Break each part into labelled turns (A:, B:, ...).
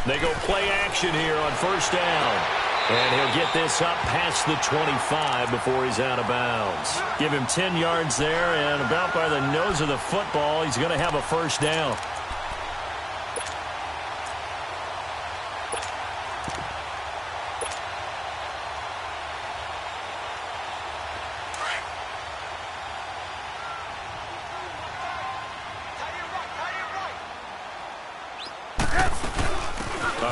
A: They go play action here on first down. And he'll get this up past the 25 before he's out of bounds. Give him 10 yards there, and about by the nose of the football, he's going to have a first down.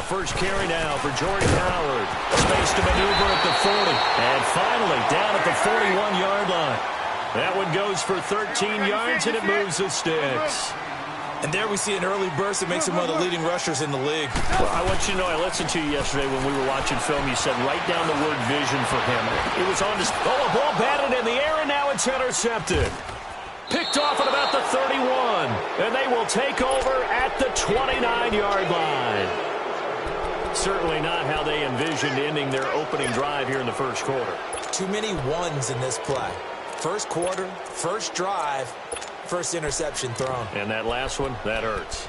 A: First carry now for Jordan Howard. Space to maneuver at the 40. And finally down at the 41-yard line. That one goes for 13 yards, and it moves the sticks.
B: And there we see an early burst that makes him one of the leading rushers in the league.
A: Well, I want you to know, I listened to you yesterday when we were watching film. You said write down the word vision for him. It was on this. Oh, a ball batted in the air, and now it's intercepted. Picked off at about the 31. And they will take over at the 29-yard line. Certainly not how they envisioned ending their opening drive here in the first quarter.
B: Too many ones in this play. First quarter, first drive, first interception thrown.
A: And that last one, that hurts.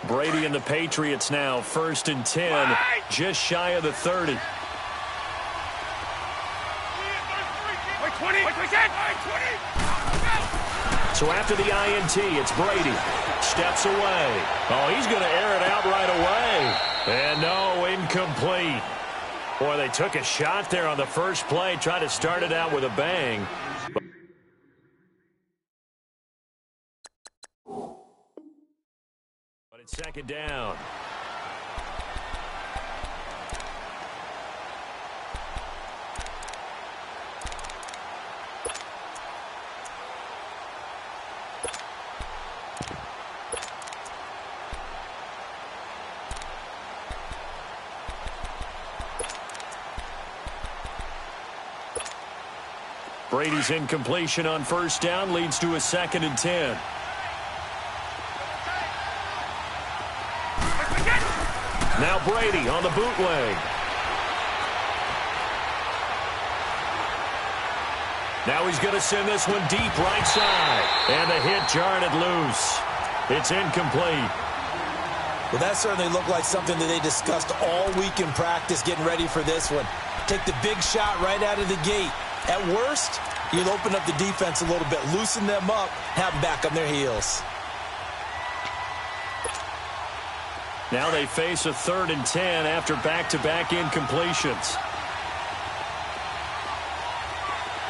A: Brady and the Patriots now, 1st and 10, just shy of the 30. So after the INT, it's Brady. Steps away. Oh, he's going to air it out right away. And no, incomplete. Boy, they took a shot there on the first play, tried to start it out with a bang. But it's second down. Brady's incompletion on first down leads to a 2nd and 10. Now Brady on the bootleg. Now he's going to send this one deep right side. And the hit jarred it loose. It's incomplete.
B: Well, that certainly looked like something that they discussed all week in practice getting ready for this one. Take the big shot right out of the gate. At worst, you'll open up the defense a little bit, loosen them up, have them back on their heels.
A: Now they face a 3rd and 10 after back-to-back incompletions.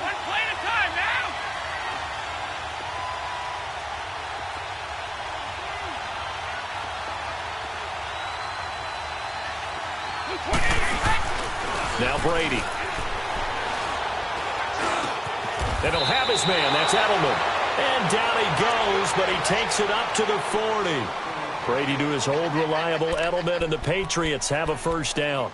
C: One play at a time now.
A: Now Brady. And he'll have his man. That's Edelman. And down he goes, but he takes it up to the 40. Brady to his old reliable Edelman, and the Patriots have a first down.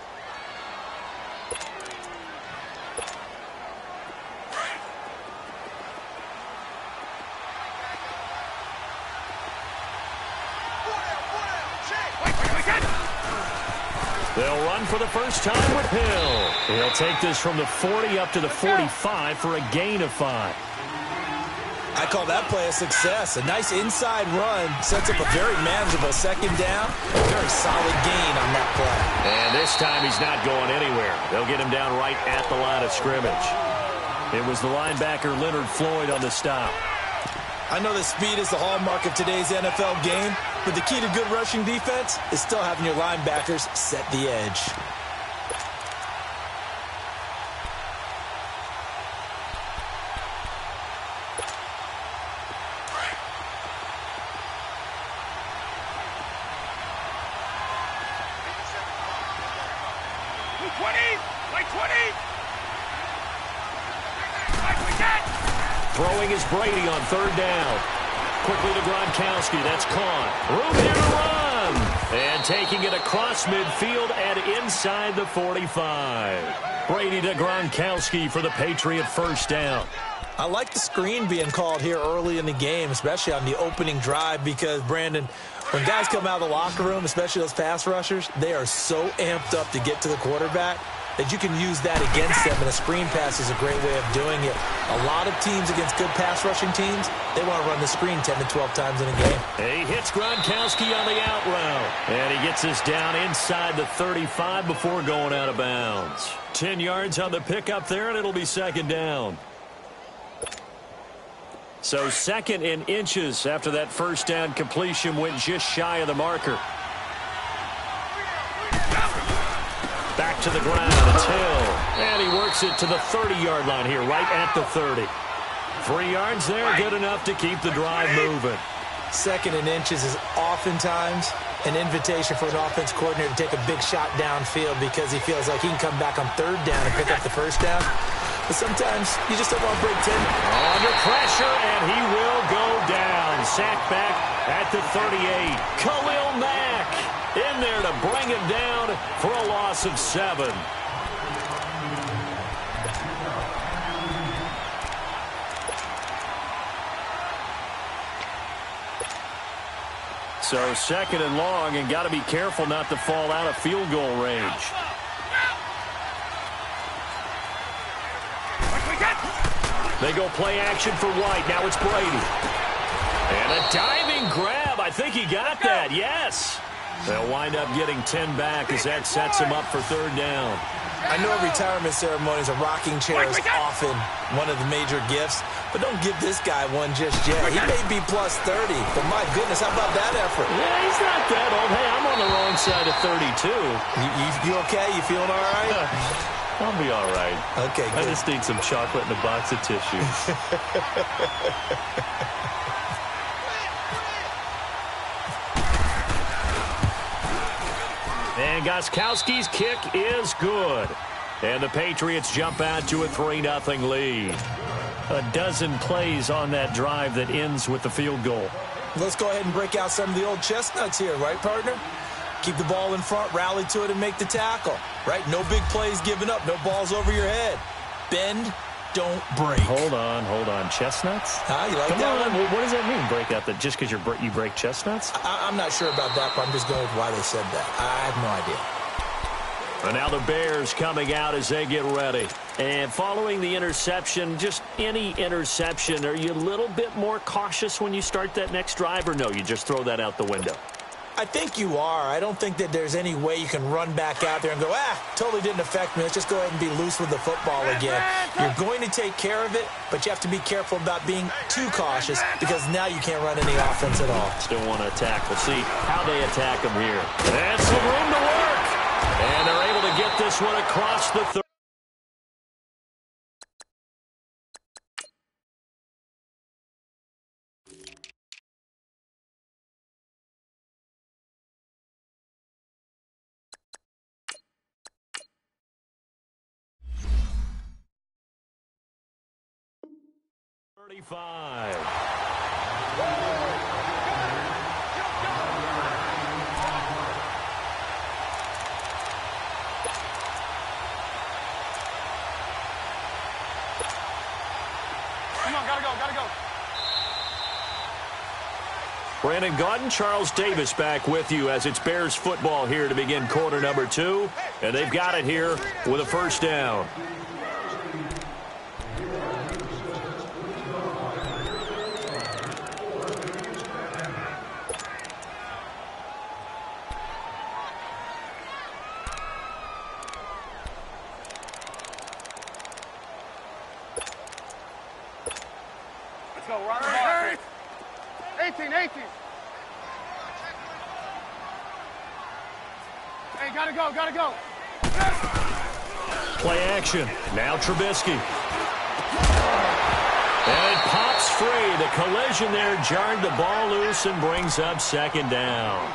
A: They'll run for the first time with Hill. He'll take this from the 40 up to the 45 for a gain of 5.
B: I call that play a success. A nice inside run sets up a very manageable second down. A very solid gain on that play.
A: And this time he's not going anywhere. They'll get him down right at the line of scrimmage. It was the linebacker Leonard Floyd on the stop.
B: I know that speed is the hallmark of today's NFL game, but the key to good rushing defense is still having your linebackers set the edge.
A: Throwing is Brady on 3rd down. Quickly to Gronkowski. That's caught. Room here to run. And taking it across midfield and inside the 45. Brady to Gronkowski for the Patriot first down.
B: I like the screen being called here early in the game, especially on the opening drive, because, Brandon, when guys come out of the locker room, especially those pass rushers, they are so amped up to get to the quarterback. that you can use that against them, and a screen pass is a great way of doing it. A lot of teams against good pass rushing teams, they want to run the screen 10 to 12 times in a game.
A: He hits Gronkowski on the out route, and he gets us down inside the 35 before going out of bounds. 10 yards on the pickup there, and it'll be second down. So 2nd and inches after that first down completion went just shy of the marker. Back to the ground, it's Hill. And he works it to the 30-yard line here, right at the 30. 3 yards there, good enough to keep the drive moving.
B: 2nd and inches is oftentimes an invitation for an offense coordinator to take a big shot downfield because he feels like he can come back on 3rd down and pick up the 1st down. But sometimes you just don't want to break 10.
A: Under pressure, and he will go down. Sacked back at the 38. Khalil Mack in there to bring him down for a loss of 7. So 2nd and long, and got to be careful not to fall out of field goal range. They go play action for White. Now it's Brady. And a diving grab. I think he got that. Yes. They'll wind up getting 10 back as that sets him up for 3rd down.
B: I know retirement ceremonies, a rocking chair is often one of the major gifts, but don't give this guy one just yet. He may be plus 30, but my goodness, how about that effort?
A: Yeah, he's not that old. Hey, I'm on the wrong side of 32.
B: You okay? You feeling all right?
A: I'll be all right.
B: Okay, good.
A: I just need some chocolate and a box of tissue. And Gostkowski's kick is good. And the Patriots jump out to a 3-0 lead. A dozen plays on that drive that ends with the field goal.
B: Let's go ahead and break out some of the old chestnuts here, right, partner? Keep the ball in front, rally to it, and make the tackle, right? No big plays given up, no balls over your head. Bend, don't break.
A: Hold on. Chestnuts?
B: Huh? You like
A: Come
B: that
A: on.
B: one?
A: What does that mean, break out? That just because you break chestnuts?
B: I'm not sure about that, but I'm just going with why they said that. I have no idea.
A: And now the Bears coming out as they get ready. And following the interception, just any interception, are you a little bit more cautious when you start that next drive, or no, you just throw that out the window?
B: I think you are. I don't think that there's any way you can run back out there and go, totally didn't affect me. Let's just go ahead and be loose with the football again. You're going to take care of it, but you have to be careful about being too cautious because now you can't run any offense at all.
A: Still want to attack. We'll see how they attack them here. And some room to work. And they're able to get this one across the 30.
C: Come on, gotta go.
A: Brandon Gaudin, Charles Davis back with you as it's Bears football here to begin quarter number 2. And they've got it here with a 1st down.
C: Let's go, run the ball. 18. Hey, gotta go.
A: Play action. Now Trubisky. And it pops free. The collision there jarred the ball loose and brings up 2nd down.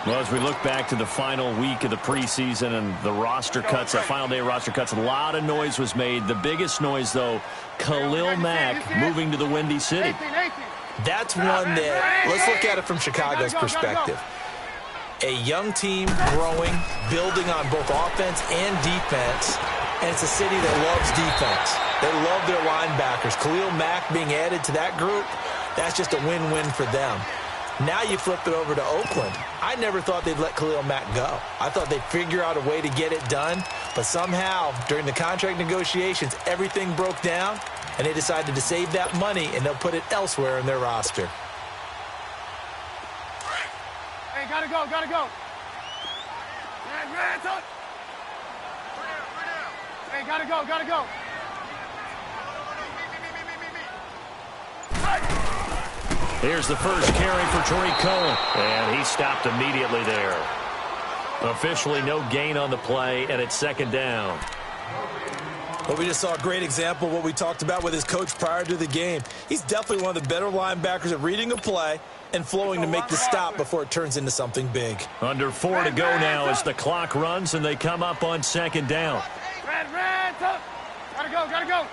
A: Well, as we look back to the final week of the preseason and the roster cuts, that final day of roster cuts, a lot of noise was made. The biggest noise, though, Khalil Mack moving to the Windy City.
C: 18.
B: That's one that, let's look at it from Chicago's perspective. A young team growing, building on both offense and defense, and it's a city that loves defense. They love their linebackers. Khalil Mack being added to that group, that's just a win-win for them. Now you flip it over to Oakland. I never thought they'd let Khalil Mack go. I thought they'd figure out a way to get it done, but somehow, during the contract negotiations, everything broke down, and they decided to save that money, and they'll put it elsewhere in their roster.
C: Hey, gotta go, gotta go. Red, up. Hey, gotta go, gotta go.
A: Here's the first carry for Tariq Cohen, and he stopped immediately there. Officially no gain on the play, and it's second down.
B: Well, we just saw a great example of what we talked about with his coach prior to the game. He's definitely one of the better linebackers at reading a play and flowing to make the stop before it turns into something big.
A: Under 4 to go now as the clock runs, and they come up on second down.
C: Red, up. Gotta go, gotta go.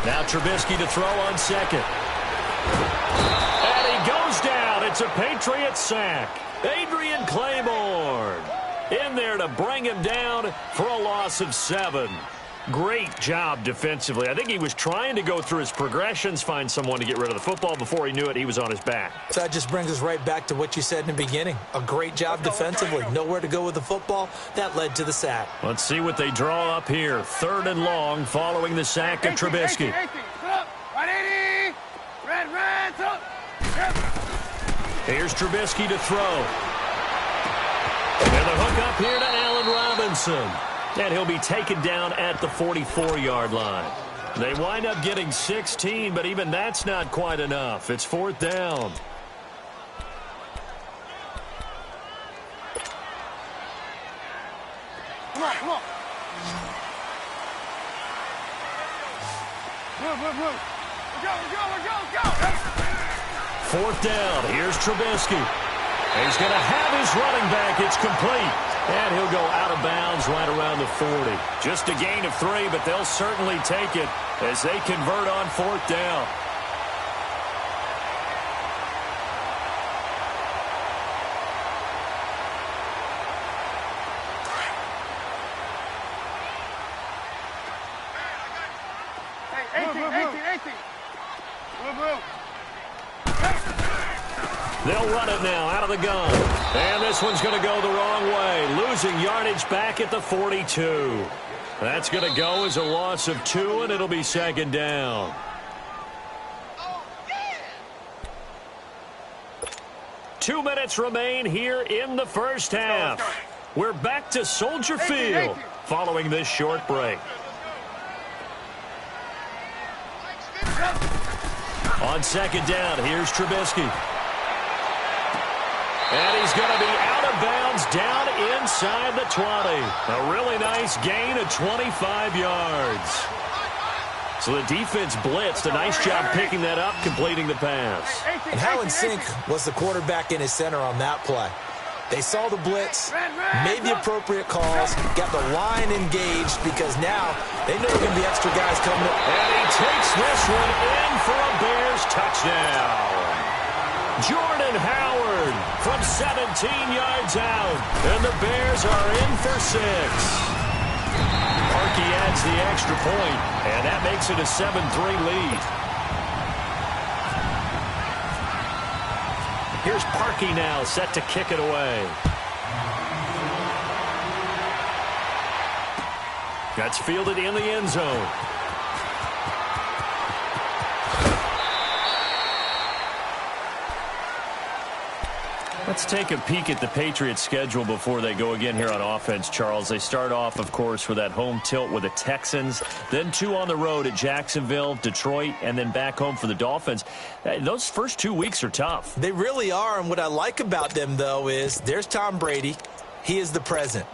A: Now Trubisky to throw on second. And he goes down. It's a Patriot sack. Adrian Claiborne in there to bring him down for a loss of 7. Great job defensively. I think he was trying to go through his progressions, find someone to get rid of the football. Before he knew it, he was on his back.
B: So that just brings us right back to what you said in the beginning. A great job defensively. Nowhere to go with the football. That led to the sack.
A: Let's see what they draw up here. 3rd and long following the sack of Trubisky.
C: 80. Red, up.
A: Here's Trubisky to throw. And the hook up here to Allen Robinson. And he'll be taken down at the 44-yard line. They wind up getting 16, but even that's not quite enough. It's 4th down.
C: Come on. Move. Go.
A: 4th down. Here's Trubisky. He's going to have his running back. It's complete. And he'll go out of bounds right around the 40. Just a gain of 3, but they'll certainly take it as they convert on 4th down.
C: Hey, 18. Move.
A: They'll run it now out of the gun. And this one's going to go the wrong way. Losing yardage back at the 42. That's going to go as a loss of 2, and it'll be second down. 2 minutes remain here in the first half. We're back to Soldier Field following this short break. On second down, here's Trubisky. And he's going to be out of bounds down inside the 20. A really nice gain of 25 yards. So the defense blitzed. A nice job picking that up, completing the pass.
B: And how in sync was the quarterback and his center on that play? They saw the blitz, made the appropriate calls, got the line engaged because now they know there are going to be extra guys coming up.
A: And he takes this one in for a Bears touchdown. Jordan Howard from 17 yards out. And the Bears are in for 6. Parkey adds the extra point, and that makes it a 7-3 lead. Here's Parkey now, set to kick it away. That's fielded in the end zone. Let's take a peek at the Patriots' schedule before they go again here on offense, Charles. They start off, of course, with that home tilt with the Texans, then 2 on the road at Jacksonville, Detroit, and then back home for the Dolphins. Those first 2 weeks are tough.
B: They really are, and what I like about them, though, is there's Tom Brady. He is the present.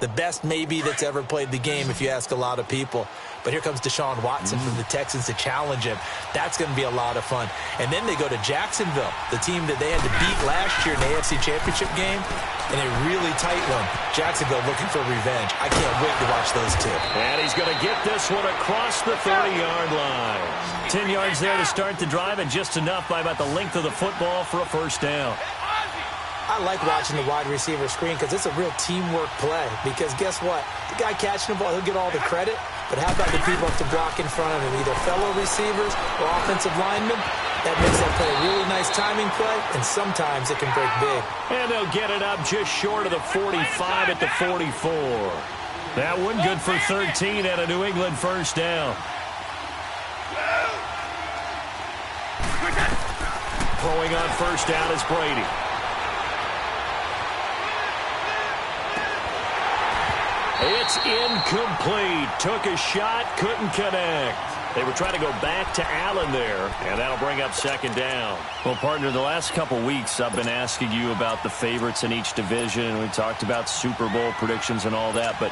B: The best maybe that's ever played the game if you ask a lot of people. But here comes Deshaun Watson from the Texans to challenge him. That's going to be a lot of fun. And then they go to Jacksonville, the team that they had to beat last year in the AFC Championship game, in a really tight one. Jacksonville looking for revenge. I can't wait to watch those two.
A: And he's going to get this one across the 30-yard line. 10 yards there to start the drive, and just enough by about the length of the football for a first down.
B: I like watching the wide receiver screen because it's a real teamwork play. Because guess what? The guy catching the ball, he'll get all the credit. But how about the people up to block in front of him, either fellow receivers or offensive linemen? That makes that play a really nice timing play, and sometimes it can break big.
A: And they'll get it up just short of the 45 at the 44. That one good for 13 and a New England first down. Throwing on first down is Brady. It's incomplete. Took a shot, couldn't connect. They were trying to go back to Allen there, and that'll bring up second down.
D: Well, partner, the last couple weeks I've been asking you about the favorites in each division, and we talked about Super Bowl predictions and all that, but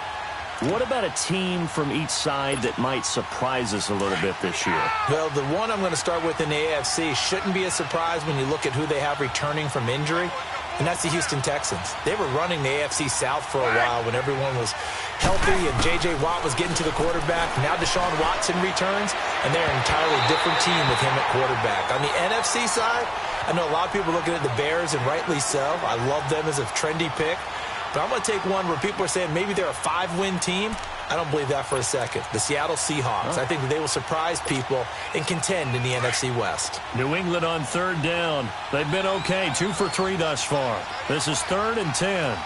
D: what about a team from each side that might surprise us a little bit this year?
B: Well, the one I'm going to start with in the AFC shouldn't be a surprise when you look at who they have returning from injury, and that's the Houston Texans. They were running the AFC South for a while when everyone was healthy and J.J. Watt was getting to the quarterback. Now Deshaun Watson returns, and they're an entirely different team with him at quarterback. On the NFC side, I know a lot of people are looking at the Bears, and rightly so. I love them as a trendy pick. But I'm going to take one where people are saying maybe they're a 5-win team. I don't believe that for a second. The Seattle Seahawks. I think that they will surprise people and contend in the NFC West.
A: New England on third down. They've been okay, 2 for 3 thus far. This is 3rd and 10.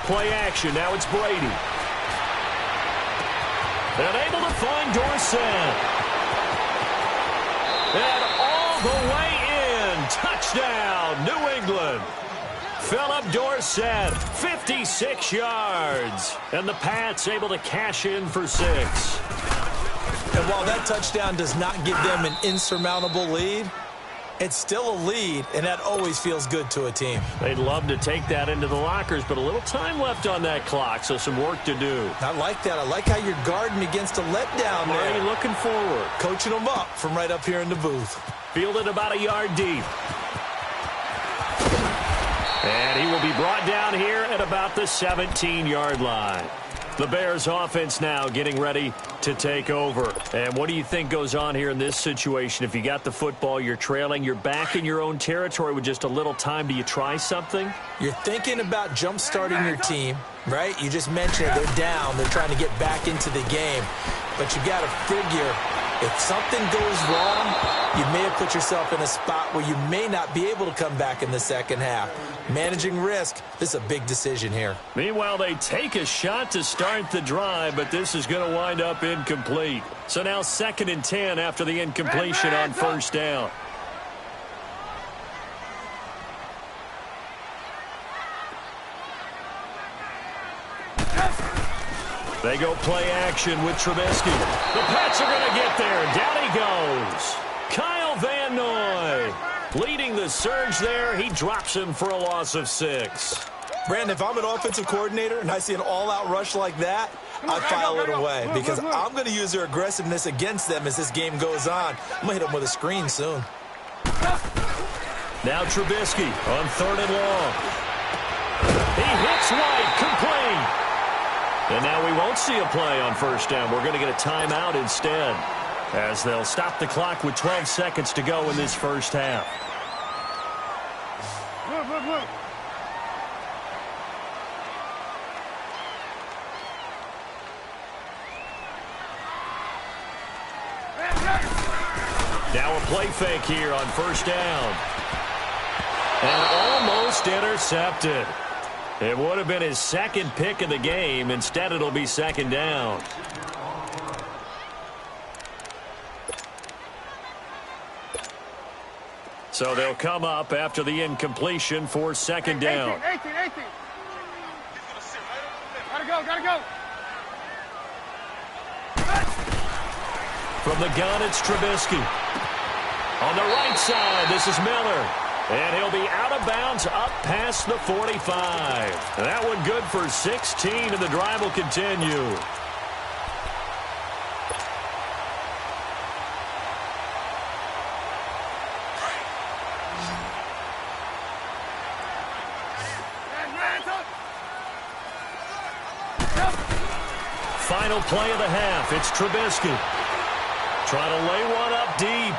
A: Play action. Now it's Brady. And able to find Dorsett. And all the way in. Touchdown, New England. Philip Dorsett, 56 yards. And the Pats able to cash in for 6.
B: And while that touchdown does not give them an insurmountable lead, it's still a lead, and that always feels good to a team.
A: They'd love to take that into the lockers, but a little time left on that clock, so some work to do.
B: I like that. I like how you're guarding against a letdown there.
A: Already looking forward.
B: Coaching them up from right up here in the booth.
A: Fielded about a yard deep. And he will be brought down here at about the 17-yard line. The Bears offense now getting ready to take over. And what do you think goes on here in this situation? If you got the football, you're trailing, you're back in your own territory with just a little time. Do you try something?
B: You're thinking about jump-starting your team, right? You just mentioned it. They're down. They're trying to get back into the game. But you got to figure if something goes wrong, you may have put yourself in a spot where you may not be able to come back in the second half. Managing risk, this is a big decision here.
A: Meanwhile, they take a shot to start the drive, but this is going to wind up incomplete. So now 2nd and 10 after the incompletion on first down. They go play action with Trubisky. The Pats are going to get there. Down he goes. Kyle Van Noy leading the surge there. He drops him for a loss of 6.
B: Brandon, if I'm an offensive coordinator and I see an all-out rush like that, I file it away because I'm going to use their aggressiveness against them as this game goes on. I'm going to hit them with a screen soon.
A: Now Trubisky on 3rd and long. He hits White, complete. And now we won't see a play on first down. We're going to get a timeout instead, as they'll stop the clock with 12 seconds to go in this first half. Now a play fake here on first down. And almost intercepted. It would have been his 2nd pick of the game. Instead, it'll be 2nd down. So they'll come up after the incompletion for 2nd down.
C: 18. Gotta go.
A: From the gun, it's Trubisky. On the right side, this is Miller. And he'll be out of bounds up past the 45. That one good for 16, and the drive will continue. Final play of the half. It's Trubisky. Trying to lay one up deep.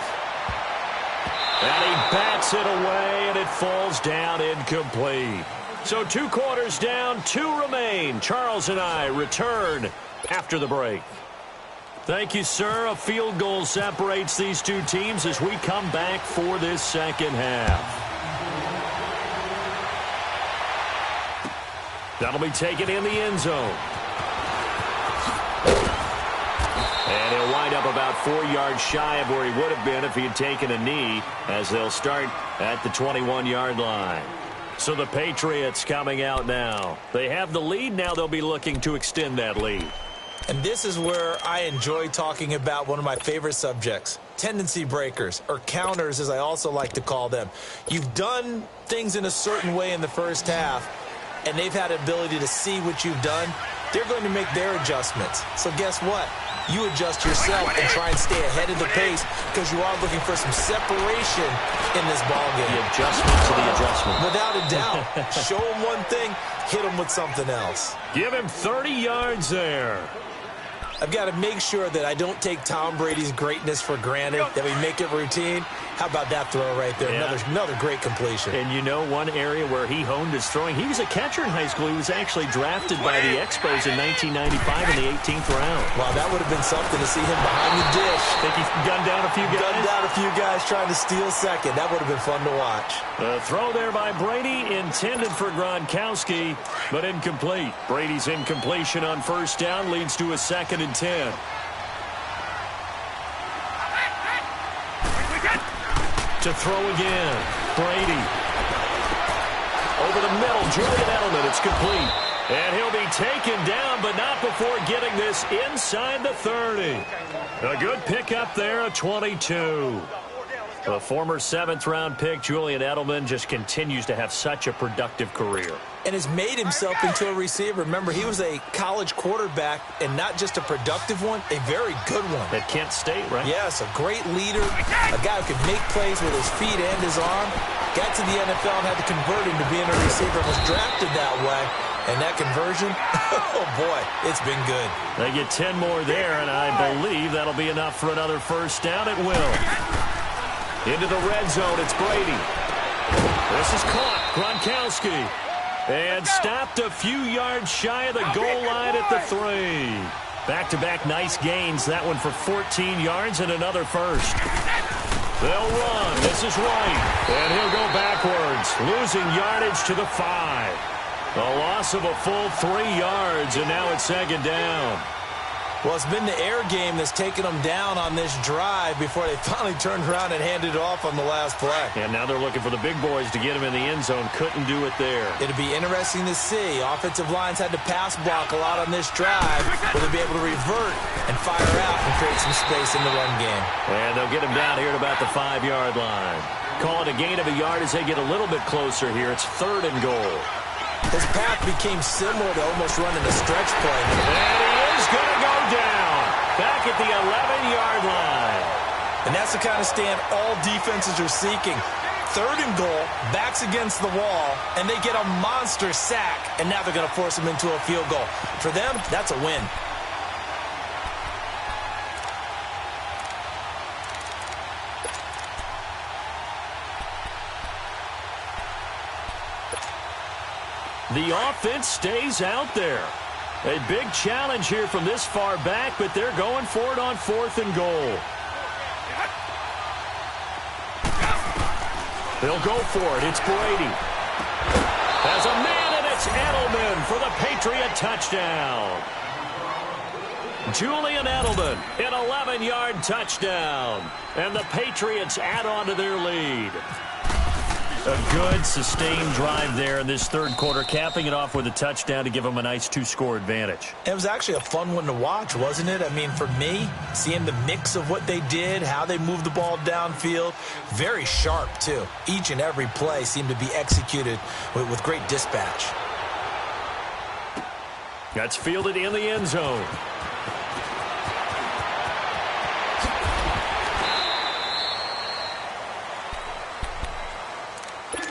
A: And he bats it away, and it falls down incomplete. So 2 quarters down, 2 remain. Charles and I return after the break. Thank you, sir. A field goal separates these two teams as we come back for this second half. That'll be taken in the end zone. And he'll wind up about 4 yards shy of where he would have been if he had taken a knee, as they'll start at the 21-yard line. So the Patriots coming out now. They have the lead. Now they'll be looking to extend that lead.
B: And this is where I enjoy talking about one of my favorite subjects, tendency breakers, or counters as I also like to call them. You've done things in a certain way in the first half, and they've had the ability to see what you've done. They're going to make their adjustments. So guess what? You adjust yourself and try and stay ahead of the pace because you are looking for some separation in this ballgame.
A: The adjustment to the adjustment.
B: Without a doubt. Show him one thing, hit him with something else.
A: Give him 30 yards there.
B: I've got to make sure that I don't take Tom Brady's greatness for granted, that we make it routine. How about that throw right there?
A: Yeah.
B: Another great completion.
A: And you know one area where he honed his throwing? He was a catcher in high school. He was actually drafted by the Expos in 1995 in the 18th round.
B: Wow, that would have been something to see him behind the dish.
A: Think he gunned down a few guys?
B: Gunned down a few guys trying to steal second. That would have been fun to watch.
A: The throw there by Brady intended for Gronkowski, but incomplete. Brady's incompletion on first down leads to a 2nd and 10. To throw again. Brady. Over the middle, Julian Edelman. It's complete. And he'll be taken down, but not before getting this inside the 30. A good pickup there, a 22. The former 7th-round pick, Julian Edelman, just continues to have such a productive career.
B: And has made himself into a receiver. Remember, he was a college quarterback, and not just a productive one, a very good one.
A: At Kent State, right?
B: Yes, a great leader, a guy who could make plays with his feet and his arm. Got to the NFL and had to convert him to being a receiver, was drafted that way. And that conversion, oh boy, it's been good.
A: They get 10 more there, and I believe that'll be enough for another first down. It will. Into the red zone, it's Brady. This is caught, Gronkowski. And stopped a few yards shy of the goal line at the 3. Back-to-back nice gains. That one for 14 yards and another first. They'll run. This is White. And he'll go backwards, losing yardage to the 5. A loss of a full 3 yards, and now it's 2nd down.
B: Well, it's been the air game that's taken them down on this drive before they finally turned around and handed it off on the last play.
A: And now they're looking for the big boys to get him in the end zone. Couldn't do it there.
B: It'll be interesting to see. Offensive lines had to pass block a lot on this drive. Will they be able to revert and fire out and create some space in the run game?
A: And they'll get him down here at about the 5-yard line. Call it a gain of a yard as they get a little bit closer here. It's 3rd and goal.
B: His path became similar to almost running a stretch play.
A: And he is going to go down. Back at the 11-yard line.
B: And that's the kind of stand all defenses are seeking. 3rd and goal, backs against the wall, and they get a monster sack, and now they're going to force him into a field goal. For them, that's a win.
A: The offense stays out there. A big challenge here from this far back, but they're going for it on 4th and goal. They'll go for it. It's Brady. Has a man, and it's Edelman for the Patriot touchdown. Julian Edelman, an 11-yard touchdown. And the Patriots add on to their lead. A good, sustained drive there in this 3rd quarter, capping it off with a touchdown to give them a nice 2-score advantage.
B: It was actually a fun one to watch, wasn't it? I mean, for me, seeing the mix of what they did, how they moved the ball downfield, very sharp, too. Each and every play seemed to be executed with great dispatch.
A: That's fielded in the end zone.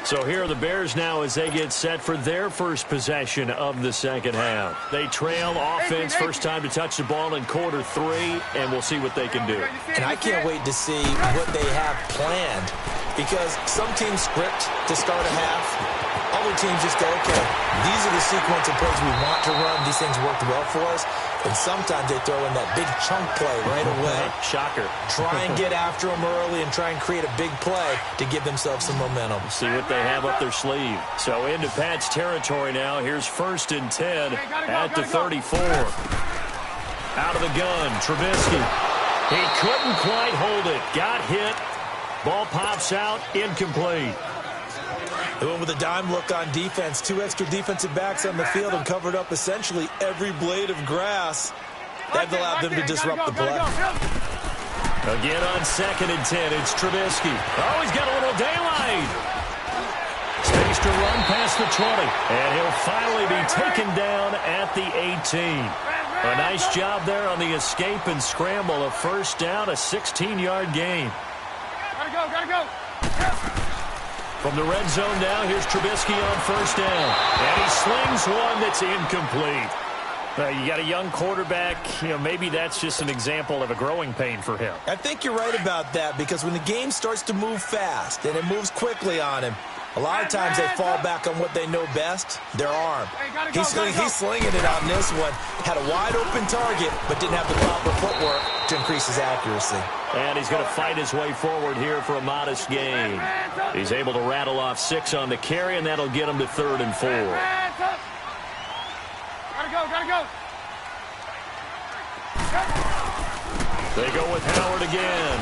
A: So here are the Bears now as they get set for their first possession of the second half. They trail offense, first time to touch the ball in quarter 3, and we'll see what they can do.
B: And I can't wait to see what they have planned, because some teams script to start a half. all their teams just go, okay, these are the sequence of plays we want to run. These things worked well for us. And sometimes they throw in that big chunk play right away.
D: Shocker.
B: Try and get after them early and try and create a big play to give themselves some momentum.
D: See what they have up their sleeve. So into Pat's territory now. Here's 1st and 10 at the 34. Out of the gun, Trubisky. He couldn't quite hold it. Got hit. Ball pops out, incomplete.
B: They went with a dime look on defense. 2 extra defensive backs on the field and covered up essentially every blade of grass. That allowed them to disrupt the play.
D: Again on 2nd and 10, it's Trubisky. Oh, he's got a little daylight. Space to run past the 20. And he'll finally be taken down at the 18. A nice job there on the escape and scramble. A 1st down, a 16-yard gain.
C: Gotta go.
D: From the red zone now, here's Trubisky on 1st down. And he slings one that's incomplete. You got a young quarterback. Maybe that's just an example of a growing pain for him.
B: I think you're right about that, because when the game starts to move fast and it moves quickly on him, a lot of times they fall back on what they know best, their arm. He's slinging it on this one. Had a wide-open target, but didn't have the proper footwork to increase his accuracy.
D: And he's going to fight his way forward here for a modest gain. He's able to rattle off 6 on the carry, and that'll get him to 3rd and 4.
C: Gotta go.
D: They go with Howard again.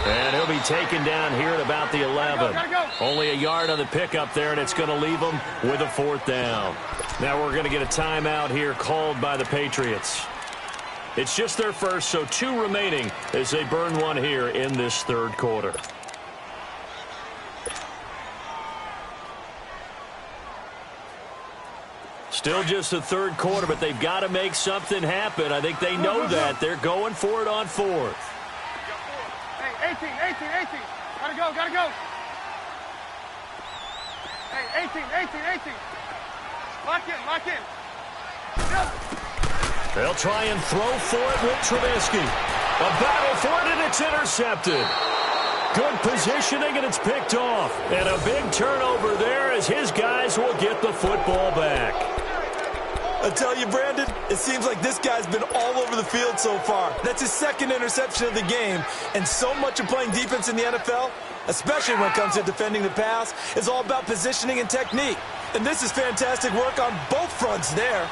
D: And he'll be taken down here at about the 11. Only a yard on the pickup there, and it's going to leave him with a 4th down. Now we're going to get a timeout here called by the Patriots. It's just their first, so 2 remaining as they burn one here in this 3rd quarter. Still just the 3rd quarter, but they've got to make something happen. I think they know that. They're going for it on 4th.
C: Hey, 18. Gotta go. Hey, 18. Lock in.
D: They'll try and throw for it with Trubisky. A battle for it, and it's intercepted. Good positioning, and it's picked off. And a big turnover there as his guys will get the football back.
B: I tell you, Brandon, it seems like this guy's been all over the field so far. That's his 2nd interception of the game. And so much of playing defense in the NFL, especially when it comes to defending the pass, is all about positioning and technique. And this is fantastic work on both fronts there.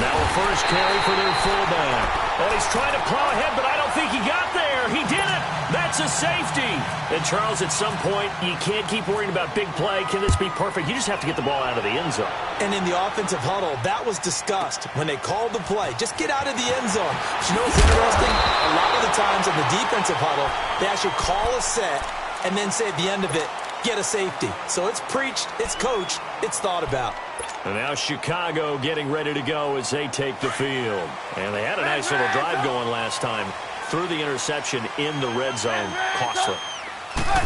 D: Now a first carry for their fullback. And he's trying to plow ahead, but I don't think he got there. He did it. That's a safety. And, Charles, at some point, you can't keep worrying about big play. Can this be perfect? You just have to get the ball out of the end zone.
B: And in the offensive huddle, that was discussed when they called the play. Just get out of the end zone. But you know what's interesting? A lot of the times in the defensive huddle, they actually call a set and then say at the end of it, get a safety. So it's preached, it's coached, it's thought about.
D: And now Chicago getting ready to go as they take the field. And they had a nice little drive going last time. Threw the interception in the red zone. Costly.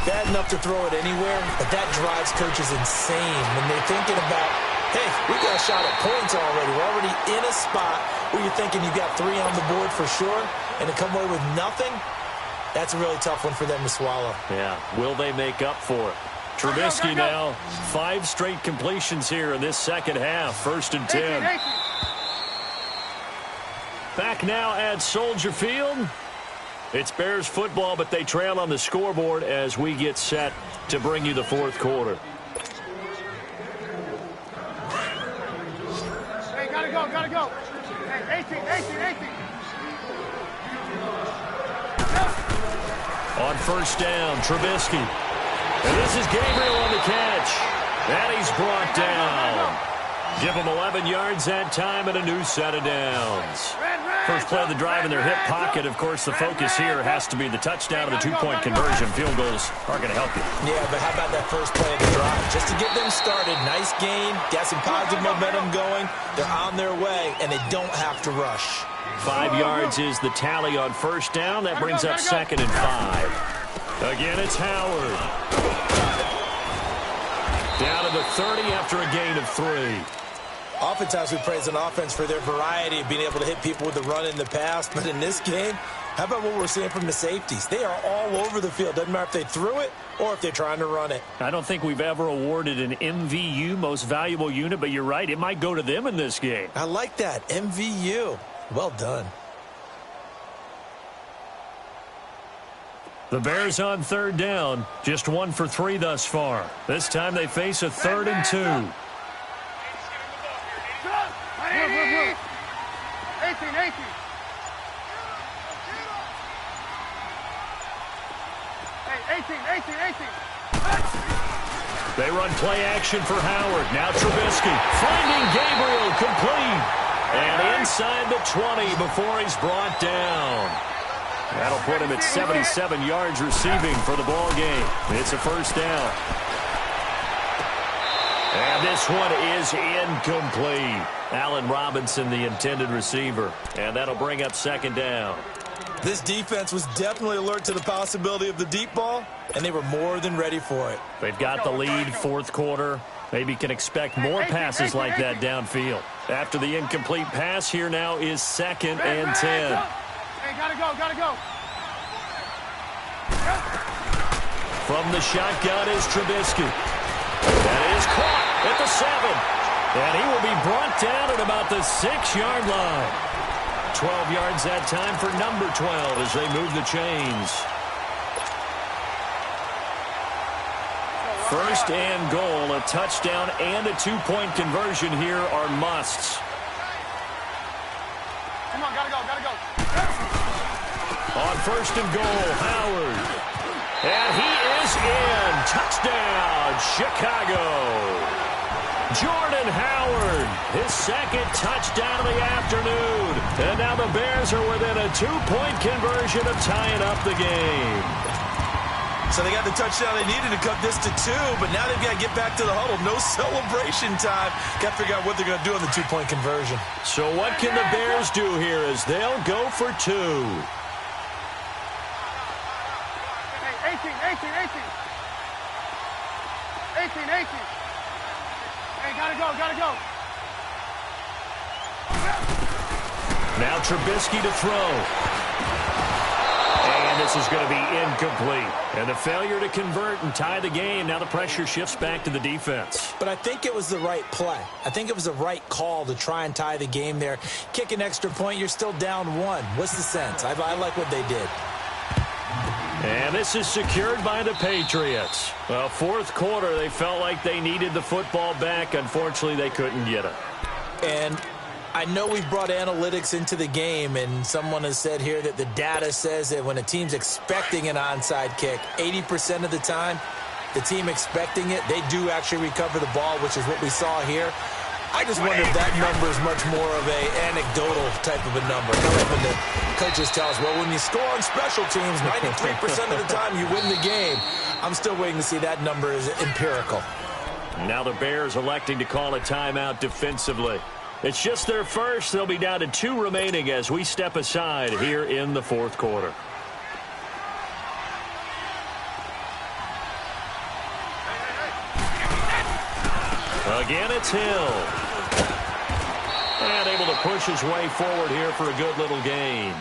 B: Bad enough to throw it anywhere, but that drives coaches insane when they're thinking about, hey, we got a shot at points already. We're already in a spot where you're thinking you've got 3 on the board for sure, and to come away with nothing, that's a really tough one for them to swallow.
D: Yeah, will they make up for it? Trubisky now, 5 straight completions here in this second half. 1st and 10. Back now at Soldier Field. It's Bears football, but they trail on the scoreboard as we get set to bring you the 4th quarter.
C: Hey, gotta go. Hey, 18.
D: On 1st down, Trubisky. And this is Gabriel on the catch. And he's brought down. Give them 11 yards that time and a new set of downs. First play of the drive in their hip pocket. Of course, the focus here has to be the touchdown and the 2-point conversion. Field goals aren't going to help you.
B: Yeah, but how about that first play of the drive? Just to get them started, nice gain, got some positive momentum going. They're on their way, and they don't have to rush.
D: 5 yards is the tally on 1st down. That brings up 2nd and 5. Again, it's Howard. Down to the 30 after a gain of 3.
B: Oftentimes we praise an offense for their variety of being able to hit people with the run in the pass, but in this game, How about what we're seeing from the safeties? They are all over the field. Doesn't matter if they threw it or if they're trying to run it.
D: I don't think we've ever awarded an MVU, most valuable unit, but you're right. It might go to them in this game.
B: I like that. MVU. Well done.
D: The Bears on third down. Just 1 for 3 thus far. This time they face a 3rd and 2.
C: 18, 18. Hey, 18.
D: They run play action for Howard. Now Trubisky finding Gabriel, complete. And inside the 20 before he's brought down. That'll put him at 77 yards receiving for the ball game. It's a 1st down. And this one is incomplete. Allen Robinson, the intended receiver. And that'll bring up 2nd down.
B: This defense was definitely alert to the possibility of the deep ball, and they were more than ready for it.
D: They've got the lead, 4th quarter. Maybe can expect more passes like that downfield. After the incomplete pass, here now is 2nd and 10.
C: Hey, gotta go.
D: From the shotgun is Trubisky. That is caught at the 7. And he will be brought down at about the 6-yard line. 12 yards that time for number 12 as they move the chains. 1st and goal, a touchdown and a 2-point conversion here are musts.
C: Come on, gotta go.
D: On 1st and goal, Howard. And he is in. Touchdown, Chicago. Jordan Howard, his 2nd touchdown of the afternoon. And now the Bears are within a 2-point conversion of tying up the game.
B: So they got the touchdown they needed to cut this to 2, but now they've got to get back to the huddle. No celebration time. Got to figure out what they're going to do on the 2-point conversion.
D: So what can the Bears do here as they'll go for 2?
C: Hey, 18. 18. Hey, gotta go.
D: Now Trubisky to throw. And this is going to be incomplete. And a failure to convert and tie the game. Now the pressure shifts back to the defense.
B: But I think it was the right play. I think it was the right call to try and tie the game there. Kick an extra point, you're still down 1. What's the sense? I like what they did.
D: And this is secured by the Patriots. Well, 4th quarter, they felt like they needed the football back. Unfortunately, they couldn't get it.
B: And I know we've brought analytics into the game, and someone has said here that the data says that when a team's expecting an onside kick, 80% of the time, the team expecting it, they do actually recover the ball, which is what we saw here. I just wonder if that number is much more of a anecdotal type of a number. Kind of when the coaches tell us, well, when you score on special teams, 93% of the time you win the game. I'm still waiting to see that number is empirical.
D: Now the Bears electing to call a timeout defensively. It's just their first. They'll be down to 2 remaining as we step aside here in the 4th quarter. Again, it's Hill. And able to push his way forward here for a good little gain.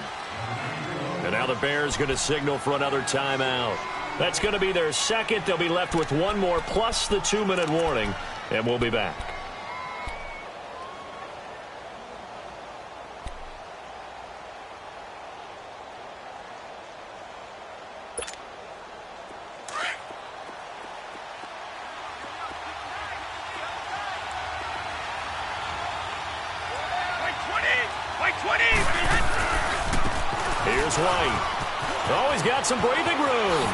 D: And now the Bears going to signal for another timeout. That's going to be their 2nd. They'll be left with 1 more plus the 2-minute warning. And we'll be back. Here's White. Oh, he's got some breathing room.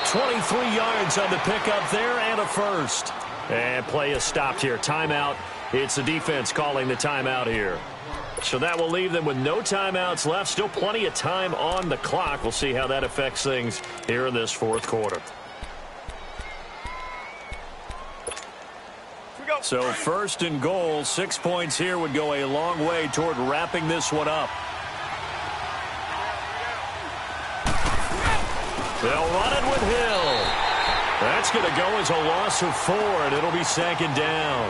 D: 23 yards on the pickup there and a 1st. And play is stopped here. Timeout. It's the defense calling the timeout here. So that will leave them with no timeouts left. Still plenty of time on the clock. We'll see how that affects things here in this 4th quarter. So 1st and goal, 6 points here would go a long way toward wrapping this one up. They'll run it with Hill. That's going to go as a loss of 4, and it'll be 2nd down.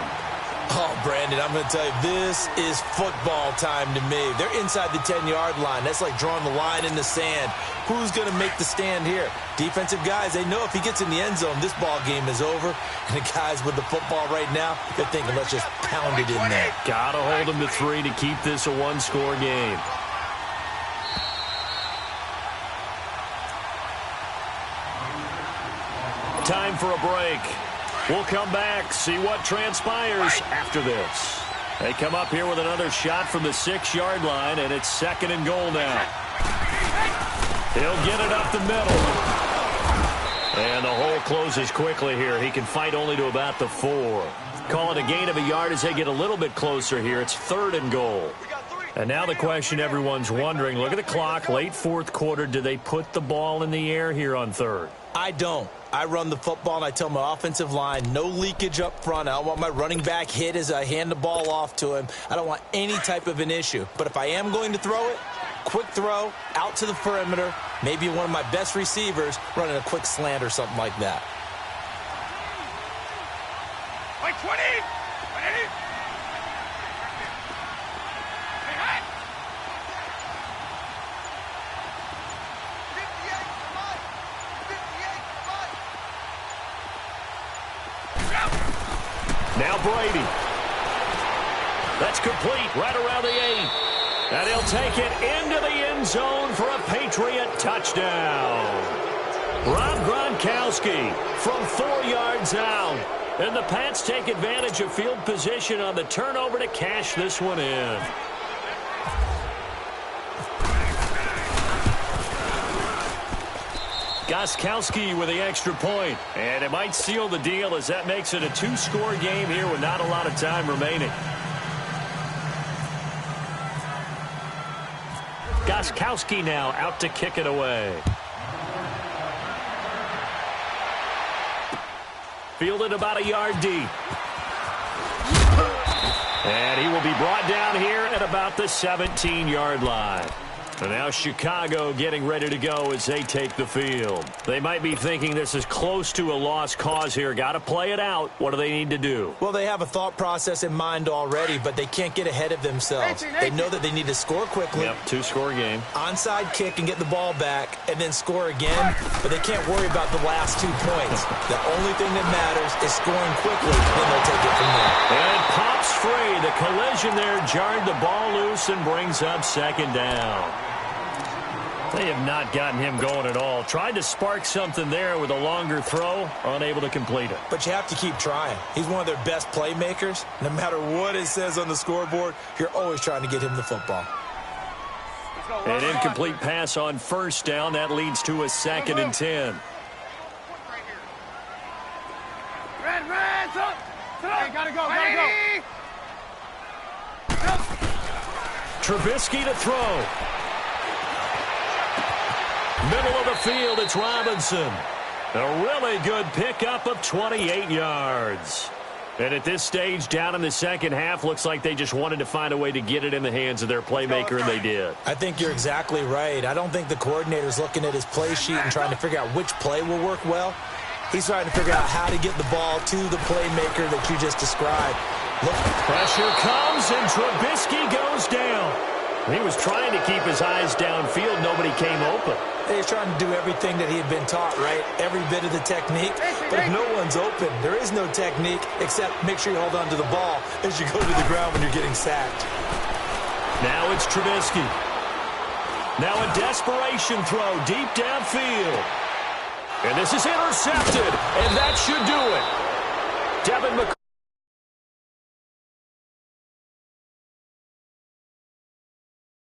B: Oh, Brandon, I'm going to tell you, this is football time to me. They're inside the 10-yard line. That's like drawing the line in the sand. Who's going to make the stand here? Defensive guys, they know if he gets in the end zone, this ball game is over. And the guys with the football right now, they're thinking, let's just pound it in there.
D: Gotta hold him to 3 to keep this a one-score game. Time for a break. We'll come back, see what transpires after this. They come up here with another shot from the 6-yard line, and it's 2nd and goal now. He'll get it up the middle. And the hole closes quickly here. He can fight only to about the 4. Call it a gain of a yard as they get a little bit closer here. It's 3rd and goal. And now the question everyone's wondering, look at the clock, late 4th quarter. Do they put the ball in the air here on 3rd?
B: I don't. I run the football, and I tell my offensive line, no leakage up front. I don't want my running back hit as I hand the ball off to him. I don't want any type of an issue. But if I am going to throw it, quick throw, out to the perimeter, maybe one of my best receivers running a quick slant or something like that.
C: Like 20! 20!
A: Now Brady. That's complete right around the 8. And he'll take it into the end zone for a Patriot touchdown. Rob Gronkowski from 4 yards out. And the Pats take advantage of field position on the turnover to cash this one in. Gronkowski with the extra point. And it might seal the deal as that makes it a 2-score game here with not a lot of time remaining. Gronkowski now out to kick it away. Fielded about a yard deep. And he will be brought down here at about the 17-yard line. And now Chicago getting ready to go as they take the field. They might be thinking this is close to a lost cause here. Got to play it out. What do they need to do?
B: Well, they have a thought process in mind already, but they can't get ahead of themselves. They know that they need to score quickly.
D: Yep, 2-score game.
B: Onside kick and get the ball back and then score again, but they can't worry about the last 2 points. The only thing that matters is scoring quickly, then they'll take it from there.
A: And it pops free. The collision there jarred the ball loose and brings up 2nd down.
D: They have not gotten him going at all. Tried to spark something there with a longer throw, unable to complete it.
B: But you have to keep trying. He's one of their best playmakers. No matter what it says on the scoreboard, you're always trying to get him the football.
A: An incomplete pass on 1st down. That leads to a 2nd and 10.
C: Red, up! Hey, gotta go,
A: Trubisky to throw. Middle of the field, it's Robinson. A really good pickup of 28 yards. And at this stage, down in the 2nd half, looks like they just wanted to find a way to get it in the hands of their playmaker, and they did.
B: I think you're exactly right. I don't think the coordinator's looking at his play sheet and trying to figure out which play will work well. He's trying to figure out how to get the ball to the playmaker that you just described. Look.
A: Pressure comes, and Trubisky goes down. He was trying to keep his eyes downfield. Nobody came open.
B: He's trying to do everything that he had been taught, right? Every bit of the technique. But if no one's open, there is no technique except make sure you hold on to the ball as you go to the ground when you're getting sacked.
A: Now it's Trubisky. Now a desperation throw deep downfield. And this is intercepted, and that should do it. Devin